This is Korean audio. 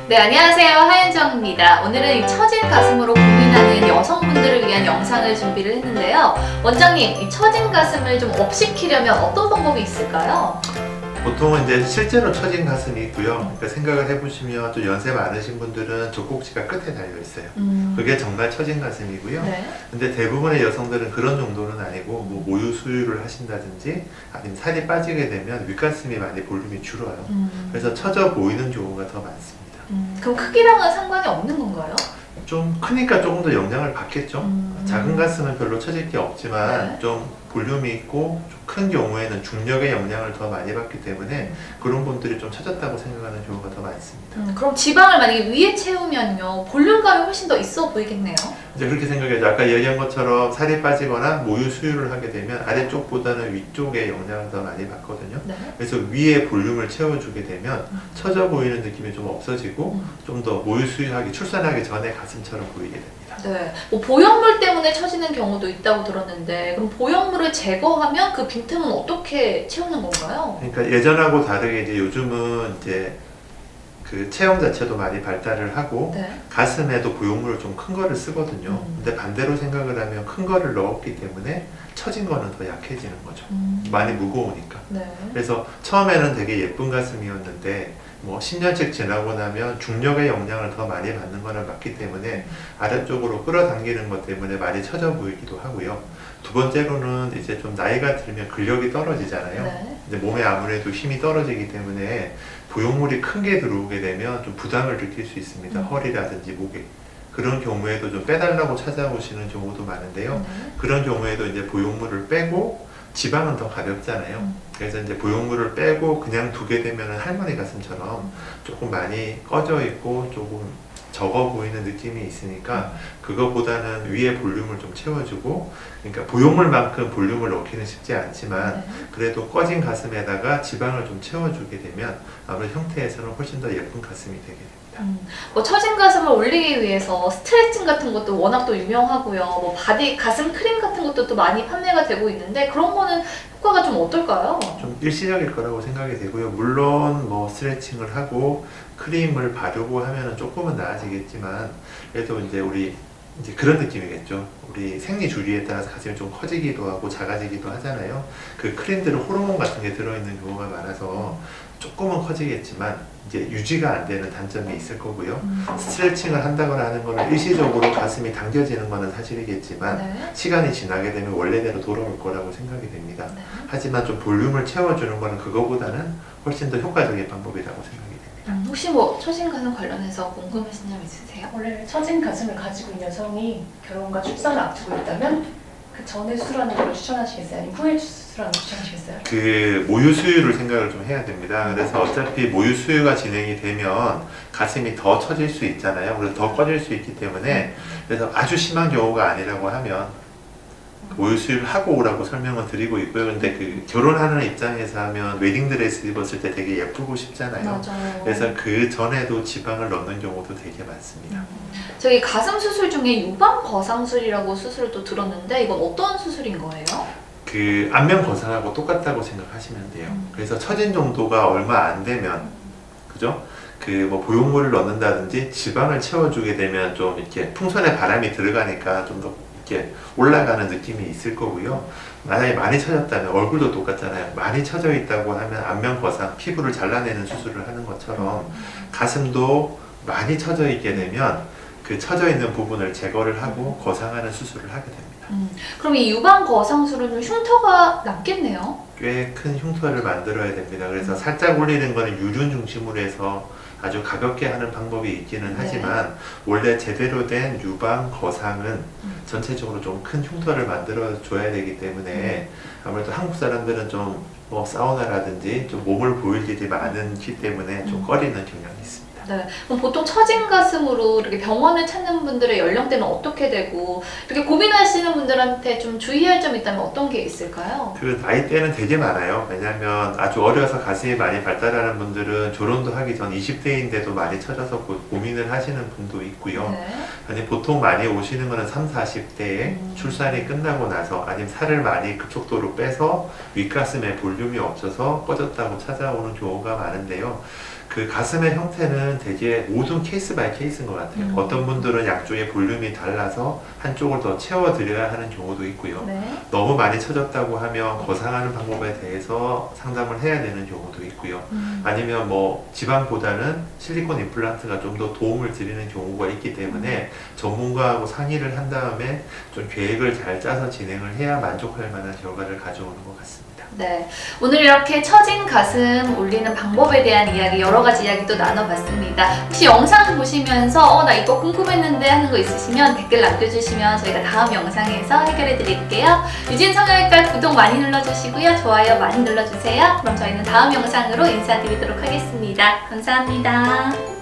네, 안녕하세요. 하윤정입니다. 오늘은 이 처진 가슴으로 고민하는 여성분들을 위한 영상을 준비를 했는데요. 원장님, 이 처진 가슴을 좀 업시키려면 어떤 방법이 있을까요? 보통은 이제 실제로 처진 가슴이 있고요. 그러니까 생각을 해보시면 좀 연세 많으신 분들은 젖꼭지가 끝에 달려 있어요. 그게 정말 처진 가슴이고요. 네. 근데 대부분의 여성들은 그런 정도는 아니고 뭐 모유 수유를 하신다든지 아니면 살이 빠지게 되면 윗가슴이 많이 볼륨이 줄어요. 그래서 처져 보이는 경우가 더 많습니다. 그럼 크기랑은 상관이 없는 건가요? 좀 크니까 조금 더 영향을 받겠죠. 작은 가슴은 별로 처질 게 없지만 네. 좀 볼륨이 있고 좀 큰 경우에는 중력의 영향을 더 많이 받기 때문에 그런 분들이 좀 처졌다고 생각하는 경우가 더 많습니다. 그럼 지방을 만약에 위에 채우면요, 볼륨감이 훨씬 더 있어 보이겠네요. 이제 그렇게 생각해야죠. 아까 얘기한 것처럼 살이 빠지거나 모유 수유를 하게 되면 아래쪽보다는 위쪽에 영향을 더 많이 받거든요. 네. 그래서 위에 볼륨을 채워주게 되면 처져 보이는 느낌이 좀 없어지고 좀 더 모유 수유하기, 출산하기 전에 가슴처럼 보이게 됩니다. 네. 뭐 보형물 때문에 처지는 경우도 있다고 들었는데, 그럼 보형물을 제거하면 그 빈틈은 어떻게 채우는 건가요? 그러니까 예전하고 다르게 이제 요즘은 이제 그 체형 자체도 많이 발달을 하고 네. 가슴에도 보형물을 좀 큰 거를 쓰거든요. 근데 반대로 생각을 하면 큰 거를 넣었기 때문에 처진 거는 더 약해지는 거죠. 많이 무거우니까. 네. 그래서 처음에는 되게 예쁜 가슴이었는데 뭐 10년씩 지나고 나면 중력의 영향을 더 많이 받는 거는 맞기 때문에 아래쪽으로 끌어당기는 것 때문에 많이 처져 보이기도 하고요. 두 번째로는 이제 좀 나이가 들면 근력이 떨어지잖아요. 네. 이제 몸에 아무래도 힘이 떨어지기 때문에 보형물이 큰 게 들어오게 되면 좀 부담을 느낄 수 있습니다. 허리라든지 목에. 그런 경우에도 좀 빼달라고 찾아오시는 경우도 많은데요. 그런 경우에도 이제 보형물을 빼고 지방은 더 가볍잖아요. 그래서 이제 보형물을 빼고 그냥 두게 되면 할머니 가슴처럼 조금 많이 꺼져 있고 조금 적어 보이는 느낌이 있으니까 그거보다는 위에 볼륨을 좀 채워주고, 그러니까 보형물만큼 볼륨을 넣기는 쉽지 않지만 그래도 꺼진 가슴에다가 지방을 좀 채워주게 되면 아무래도 형태에서는 훨씬 더 예쁜 가슴이 되게 됩니다. 뭐 처진 가슴을 올리기 위해서 스트레칭 같은 것도 워낙 또 유명하고요. 뭐 바디 가슴 크림 같은 것도 또 많이 판매가 되고 있는데, 그런 거는 효과가 좀 어떨까요? 좀 일시적일 거라고 생각이 되고요. 물론 뭐 스트레칭을 하고 크림을 바르고 하면은 조금은 나아지겠지만 그래도 이제 우리 이제 그런 느낌이겠죠. 우리 생리 주기에 따라서 가슴이 좀 커지기도 하고 작아지기도 하잖아요. 그 크림들은 호르몬 같은 게 들어있는 경우가 많아서 조금은 커지겠지만 이제 유지가 안 되는 단점이 있을 거고요. 스트레칭을 한다거나 하는 거는 일시적으로 가슴이 당겨지는 거는 사실이겠지만 네. 시간이 지나게 되면 원래대로 돌아올 거라고 생각이 됩니다. 네. 하지만 좀 볼륨을 채워주는 거는 그거보다는 훨씬 더 효과적인 방법이라고 생각이 됩니다. 혹시 뭐 처진 가슴 관련해서 궁금하신 점 있으세요? 원래 처진 가슴을 가지고 있는 여성이 결혼과 출산을 앞두고 있다면 그 전에 수술하는 걸 추천하시겠어요? 아니면 후에 수술하는 걸 추천하시겠어요? 그 모유 수유를 생각을 좀 해야 됩니다. 그래서 어차피 모유 수유가 진행이 되면 가슴이 더 처질 수 있잖아요. 그래서 더 꺼질 수 있기 때문에 그래서 아주 심한 경우가 아니라고 하면 모유 수유를 하고 오라고 설명을 드리고 있고요. 근데 그 결혼하는 입장에서 하면 웨딩드레스 입었을 때 되게 예쁘고 싶잖아요. 맞아요. 그래서 그 전에도 지방을 넣는 경우도 되게 많습니다. 저기 가슴 수술 중에 유방 거상술이라고 수술을 또 들었는데, 이건 어떤 수술인 거예요? 그 안면 거상하고 똑같다고 생각하시면 돼요. 그래서 처진 정도가 얼마 안 되면, 그죠? 그 뭐 보형물을 넣는다든지 지방을 채워주게 되면 좀 이렇게 풍선에 바람이 들어가니까 좀 더 이렇게 올라가는 느낌이 있을 거고요. 만약에 많이 처졌다면 얼굴도 똑같잖아요. 많이 처져 있다고 하면 안면 거상, 피부를 잘라내는 수술을 하는 것처럼 가슴도 많이 처져 있게 되면 그 처져 있는 부분을 제거를 하고 거상하는 수술을 하게 됩니다. 그럼 이 유방 거상술은 좀 흉터가 남겠네요? 꽤 큰 흉터를 만들어야 됩니다. 그래서 살짝 올리는 거는 유륜 중심으로 해서 아주 가볍게 하는 방법이 있기는 하지만 원래 제대로 된 유방 거상은 전체적으로 좀 큰 흉터를 만들어 줘야 되기 때문에 아무래도 한국 사람들은 좀 뭐 사우나라든지 좀 몸을 보일 일이 많기 때문에 좀 꺼리는 경향이 있습니다. 네. 그럼 보통 처진 가슴으로 이렇게 병원을 찾는 분들의 연령대는 어떻게 되고, 이렇게 고민하시는 분들한테 좀 주의할 점이 있다면 어떤 게 있을까요? 그 나이대는 되게 많아요. 왜냐하면 아주 어려서 가슴이 많이 발달하는 분들은 결혼도 하기 전 20대인데도 많이 처져서 고민을 하시는 분도 있고요. 네. 아니 보통 많이 오시는 거는 3, 40대에 출산이 끝나고 나서 아니면 살을 많이 급속도로 빼서 윗가슴에 볼륨이 없어서 꺼졌다고 찾아오는 경우가 많은데요. 그 그 가슴의 형태는 되게 모든 케이스 바이 케이스인 것 같아요. 어떤 분들은 양쪽의 볼륨이 달라서 한쪽을 더 채워드려야 하는 경우도 있고요. 네. 너무 많이 처졌다고 하면 거상하는 방법에 대해서 상담을 해야 되는 경우도 있고요. 아니면 뭐 지방보다는 실리콘 임플란트가 좀 더 도움을 드리는 경우가 있기 때문에 전문가하고 상의를 한 다음에 좀 계획을 잘 짜서 진행을 해야 만족할 만한 결과를 가져오는 것 같습니다. 네, 오늘 이렇게 처진 가슴 올리는 방법에 대한 이야기, 여러 가지 이야기도 나눠봤습니다. 혹시 영상 보시면서 나 이거 궁금했는데 하는 거 있으시면 댓글 남겨주시면 저희가 다음 영상에서 해결해 드릴게요. 유진 성형외과 구독 많이 눌러주시고요. 좋아요 많이 눌러주세요. 그럼 저희는 다음 영상으로 인사드리도록 하겠습니다. 감사합니다.